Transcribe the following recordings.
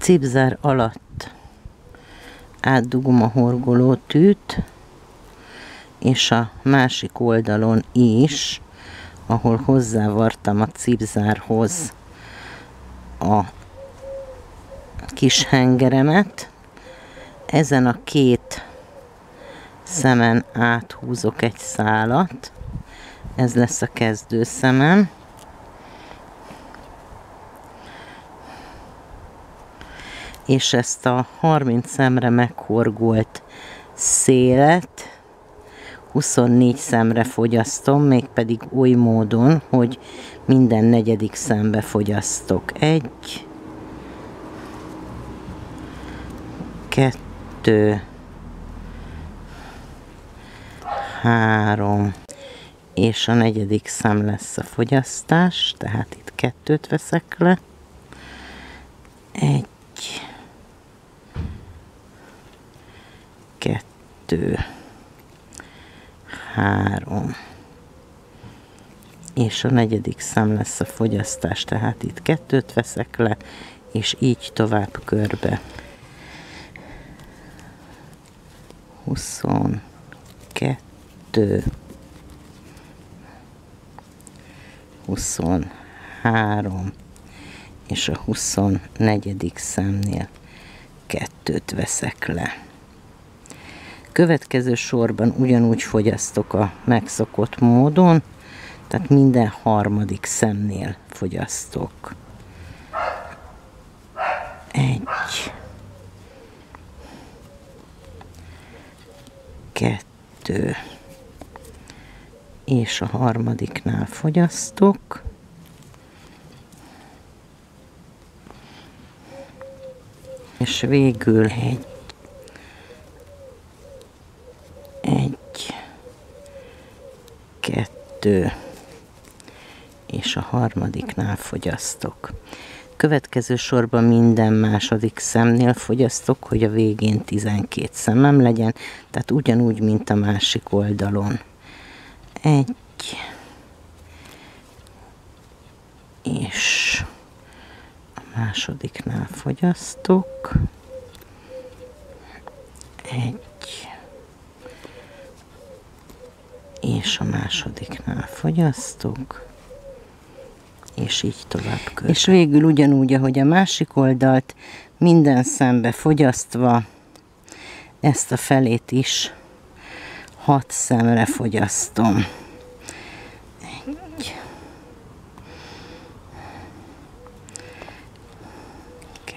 cipzár alatt átdugom a horgolótűt, és a másik oldalon is, ahol hozzávartam a cipzárhoz a kis hengeremet, ezen a két szemen áthúzok egy szálat, ez lesz a kezdőszemem, és ezt a 30 szemre meghorgolt szélet 24 szemre fogyasztom, mégpedig oly módon, hogy minden negyedik szembe fogyasztok. 1, 2, 3, és a negyedik szem lesz a fogyasztás, tehát itt 2-t veszek le. 1, 2, 3, és a negyedik szem lesz a fogyasztás, tehát itt 2-t veszek le, és így tovább körbe. 22, 23, és a 24. szemnél 2-t veszek le. Következő sorban ugyanúgy fogyasztok a megszokott módon, tehát minden harmadik szemnél fogyasztok. 1, 2, és a harmadiknál fogyasztok. És végül 1, 2, és a harmadiknál fogyasztok. Következő sorban minden második szemnél fogyasztok, hogy a végén 12 szemem legyen, tehát ugyanúgy, mint a másik oldalon. 1, és a másodiknál fogyasztok. 1, és a másodiknál fogyasztok, és így tovább körbe. És végül ugyanúgy, ahogy a másik oldalt, minden szembe fogyasztva, ezt a felét is 6 szemre fogyasztom. 1, 2,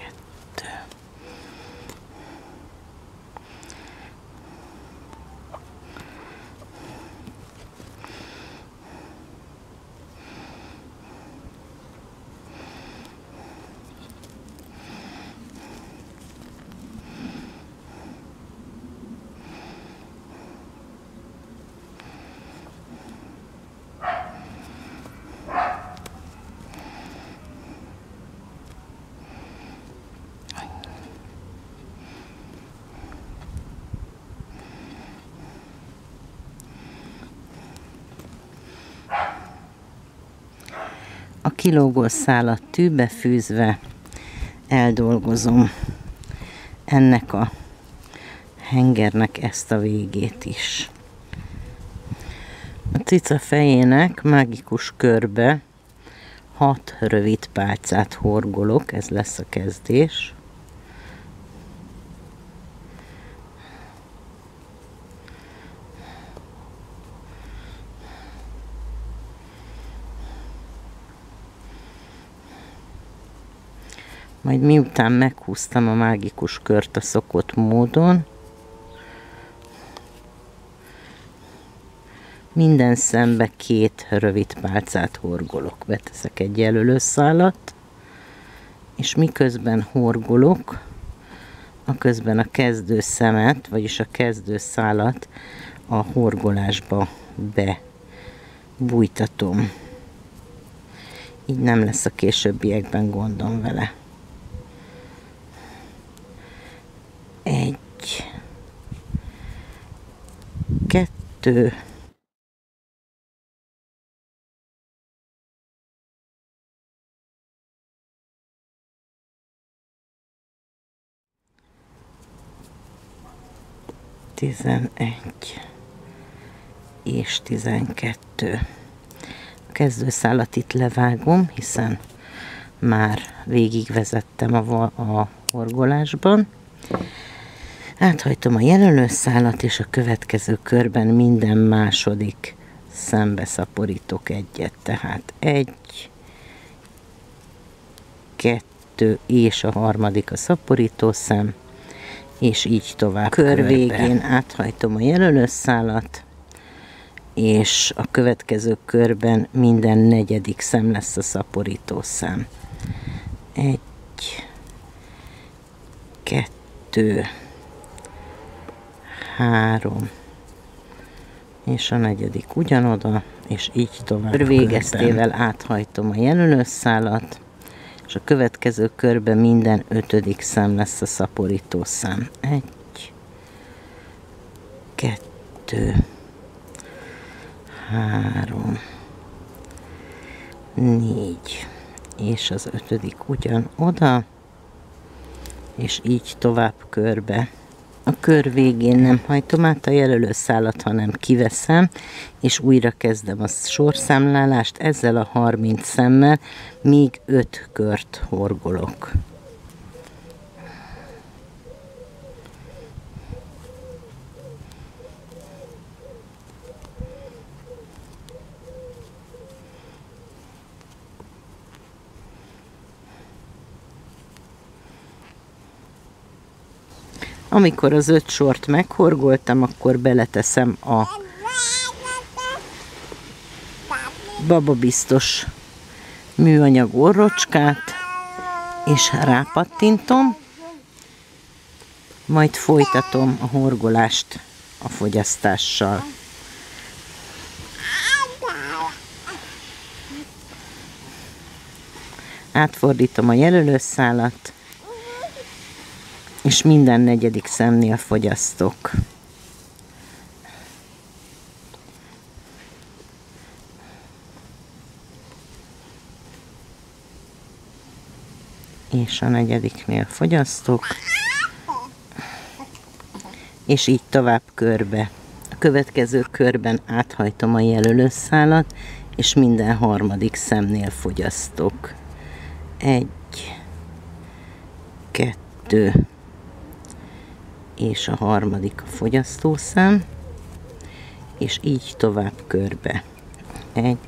a kilógó szálat tűbe fűzve eldolgozom ennek a hengernek ezt a végét is. A cica fejének mágikus körbe 6 rövid pálcát horgolok, ez lesz a kezdés. Majd miután meghúztam a mágikus kört a szokott módon, minden szembe 2 rövid pálcát horgolok. Beteszek egy jelölőszálat, és miközben horgolok, aközben a kezdőszemet, vagyis a kezdőszálat a horgolásba bebújtatom. Így nem lesz a későbbiekben gondom vele. 1, 2, 11 és 12. A kezdőszálat itt levágom, hiszen már végigvezettem a horgolásban. Áthajtom a jelölőszálat, és a következő körben minden második szembe szaporítok egyet. Tehát 1, 2 és a harmadik a szaporítószem, és így tovább. Kör végén áthajtom a jelölőszálat, és a következő körben minden negyedik szem lesz a szaporítószám. 1, 2, 3, és a negyedik ugyanoda, és így tovább. Végeztével áthajtom a jelölőszálat, és a következő körben minden ötödik szem lesz a szaporítószám. 1, 2, 3, 4, és az ötödik ugyanoda, és így tovább körbe. A kör végén nem hajtom át a jelölőszálat, hanem kiveszem, és újra kezdem a sorszámlálást ezzel a 30 szemmel, míg 5 kört horgolok. Amikor az 5 sort meghorgoltam, akkor beleteszem a bababiztos műanyag orrocskát, és rápattintom, majd folytatom a horgolást a fogyasztással. Átfordítom a jelölőszálat, és minden negyedik szemnél fogyasztok. És a negyediknél fogyasztok, és így tovább körbe. A következő körben áthajtom a jelölőszálat, és minden harmadik szemnél fogyasztok. 1, 2, és a harmadik a fogyasztószám, és így tovább körbe. 1,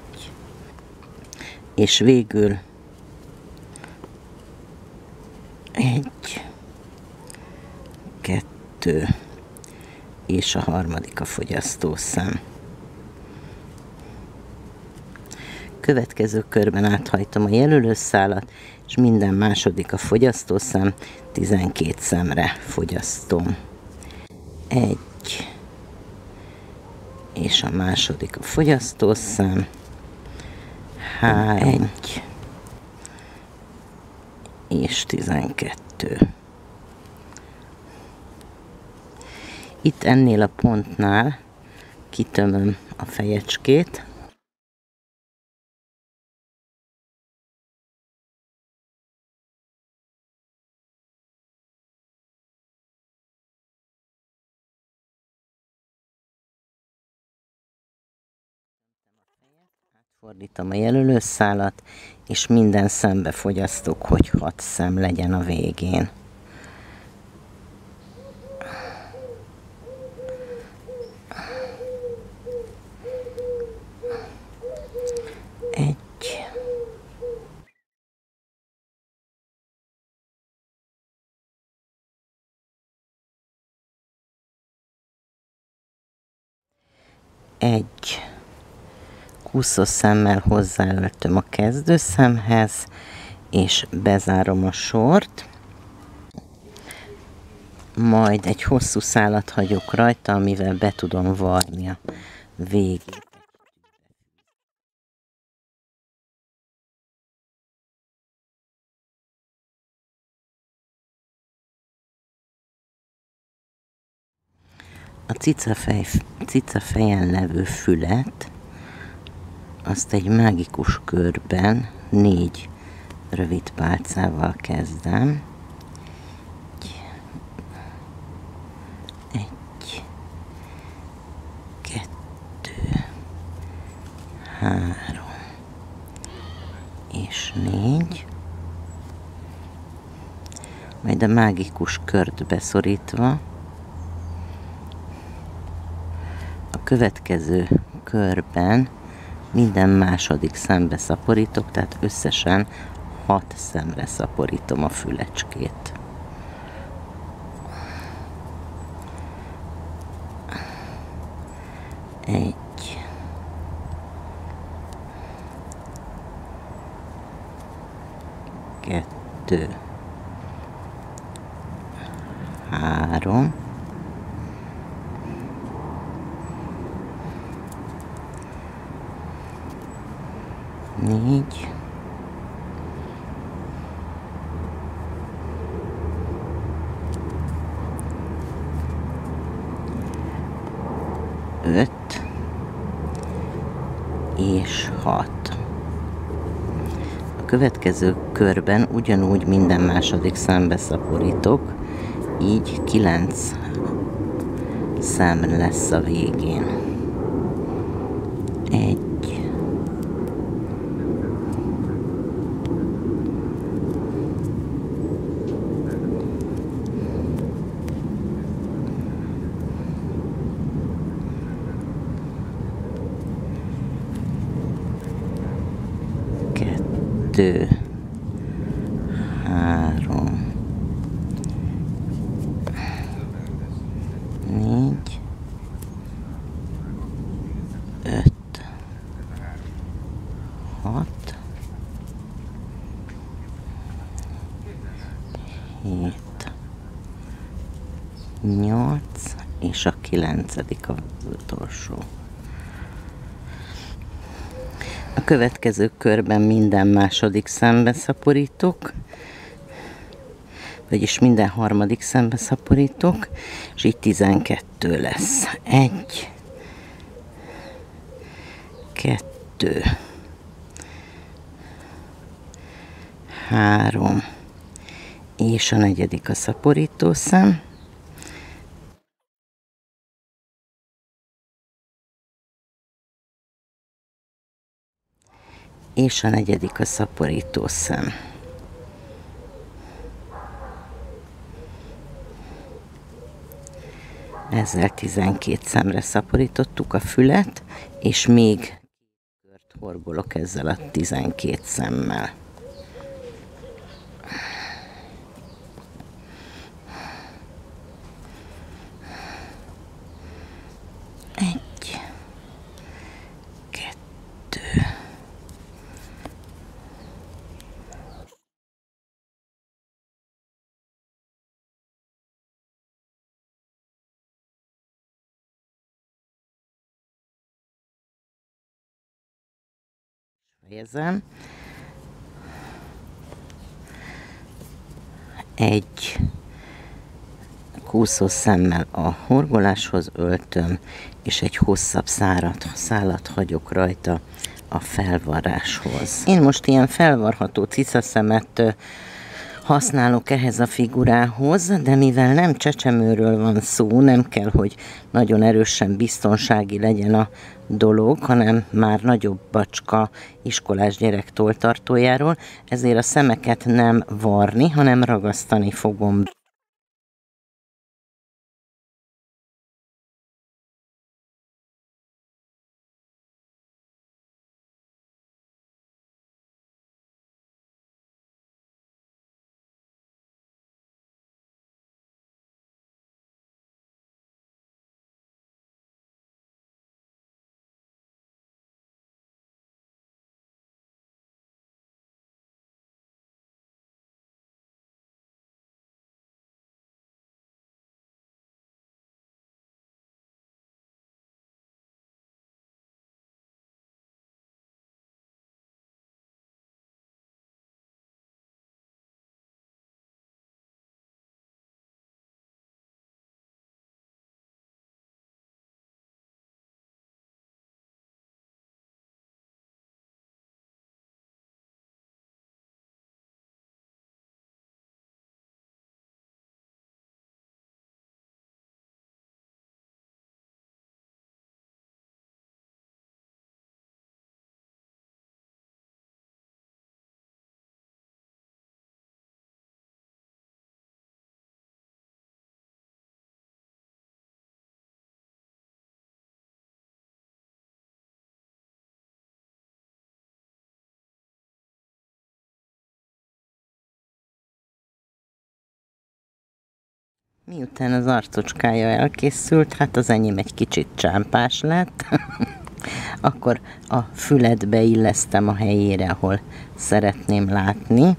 és végül 1, 2, és a harmadik a fogyasztószám. Következő körben áthajtom a jelölőszálat, és minden második a fogyasztószám, 12 szemre fogyasztom. 1, és a második a fogyasztószám, 3, 1, és 12. Itt ennél a pontnál kitömöm a fejecskét, fordítom a jelölőszálat, és minden szembe fogyasztok, hogy 6 szem legyen a végén. Egy kúszó szemmel hozzáöltöm a kezdőszemhez, és bezárom a sort. Majd egy hosszú szálat hagyok rajta, amivel be tudom varni a végét. A cicafejen levő fület, azt egy mágikus körben 4 rövid pálcával kezdem. 1, majd a mágikus kört beszorítva a következő körben minden második szembe szaporítok, tehát összesen 6 szemre szaporítom a fülecskét. Egy, kettő, három, négy, öt és 6. A következő körben ugyanúgy minden második szembe szaporítok, így 9 szem lesz a végén. Egy, kettő, három, négy, öt, hat, hét, nyolc, és a 9. az utolsó. A következő körben minden második szembe szaporítok, vagyis minden harmadik szembe szaporítok, és így 12 lesz. Egy, kettő, három, és a 4. a szaporítószám. És a 4. a szaporítószám. Ezzel 12 szemre szaporítottuk a fület, és még kört horgolok ezzel a 12 szemmel. Egy, kettő, fejezem. Egy kúszó szemmel a horgoláshoz öltöm, és egy hosszabb szálat hagyok rajta a felvarráshoz. Én most ilyen felvarható cicaszemet használok ehhez a figurához, de mivel nem csecsemőről van szó, nem kell, hogy nagyon erősen biztonsági legyen a dolog, hanem már nagyobb bacska iskolás gyerek tolltartójáról, ezért a szemeket nem varni, hanem ragasztani fogom. Miután az arcocskája elkészült, hát az enyém egy kicsit csámpás lett, akkor a fület beillesztem a helyére, ahol szeretném látni,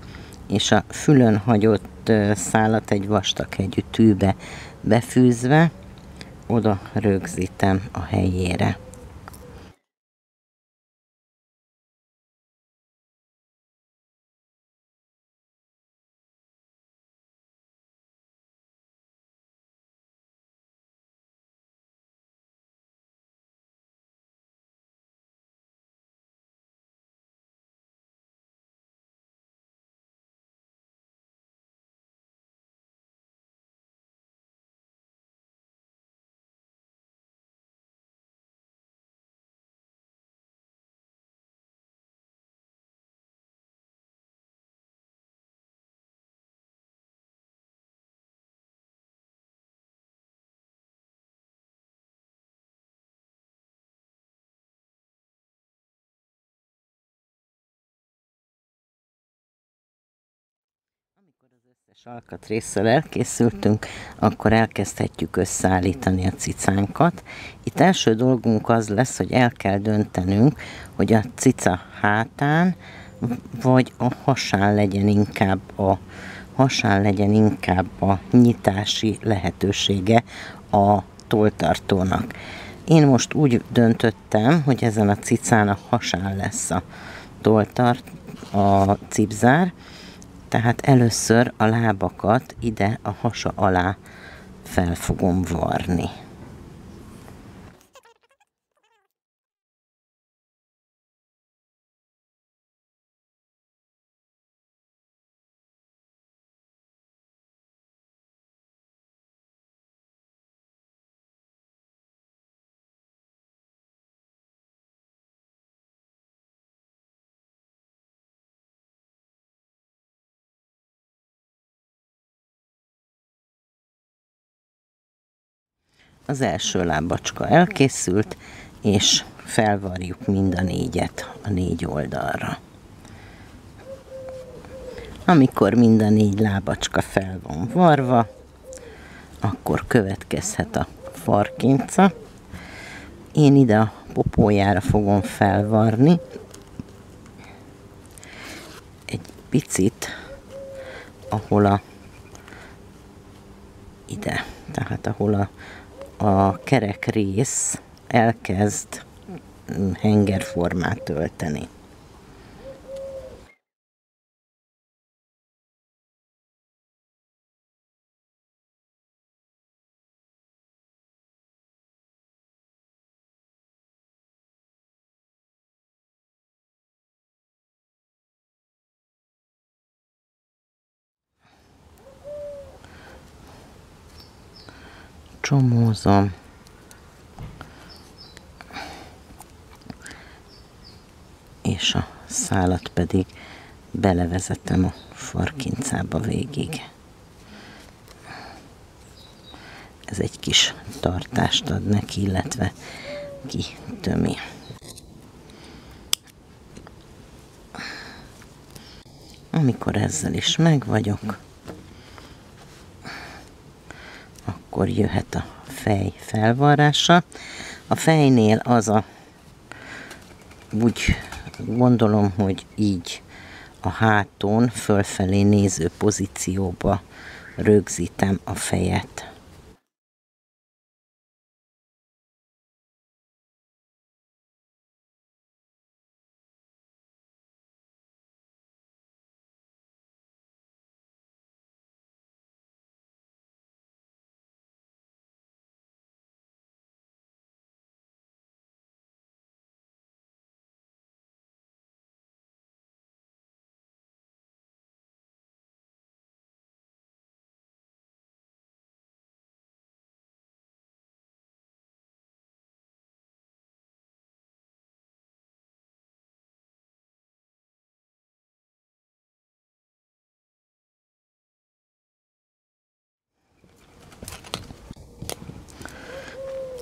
és a fülön hagyott szálat egy vastaghegyű tűbe befűzve, oda rögzítem a helyére. Amikor az összes alkatrészsel elkészültünk, akkor elkezdhetjük összeállítani a cicánkat. Itt első dolgunk az lesz, hogy el kell döntenünk, hogy a cica hátán vagy a hasán legyen inkább a nyitási lehetősége a tolltartónak. Én most úgy döntöttem, hogy ezen a cicán a hasán lesz a cipzár, tehát először a lábakat ide a hasa alá fel fogom varni. Az első lábacska elkészült, és felvarjuk mind a négyet a 4 oldalra. Amikor mind a 4 lábacska fel van varva, akkor következhet a farkinca. Én ide a popójára fogom felvarni egy picit, ahol ahol a kerek rész elkezd hengerformát ölteni. Csomózom, és a szálat pedig belevezetem a farkincába végig. Ez egy kis tartást ad neki, illetve kitömi. Amikor ezzel is meg vagyok, akkor jöhet a fej felvarrása. A fejnél úgy gondolom, hogy így a háton fölfelé néző pozícióba rögzítem a fejet.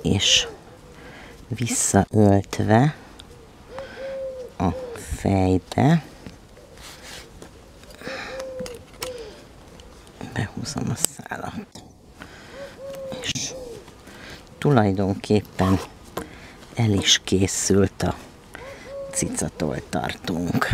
És visszaöltve a fejbe behúzom a szálat. tulajdonképpen el is készült a cicatoltartónk.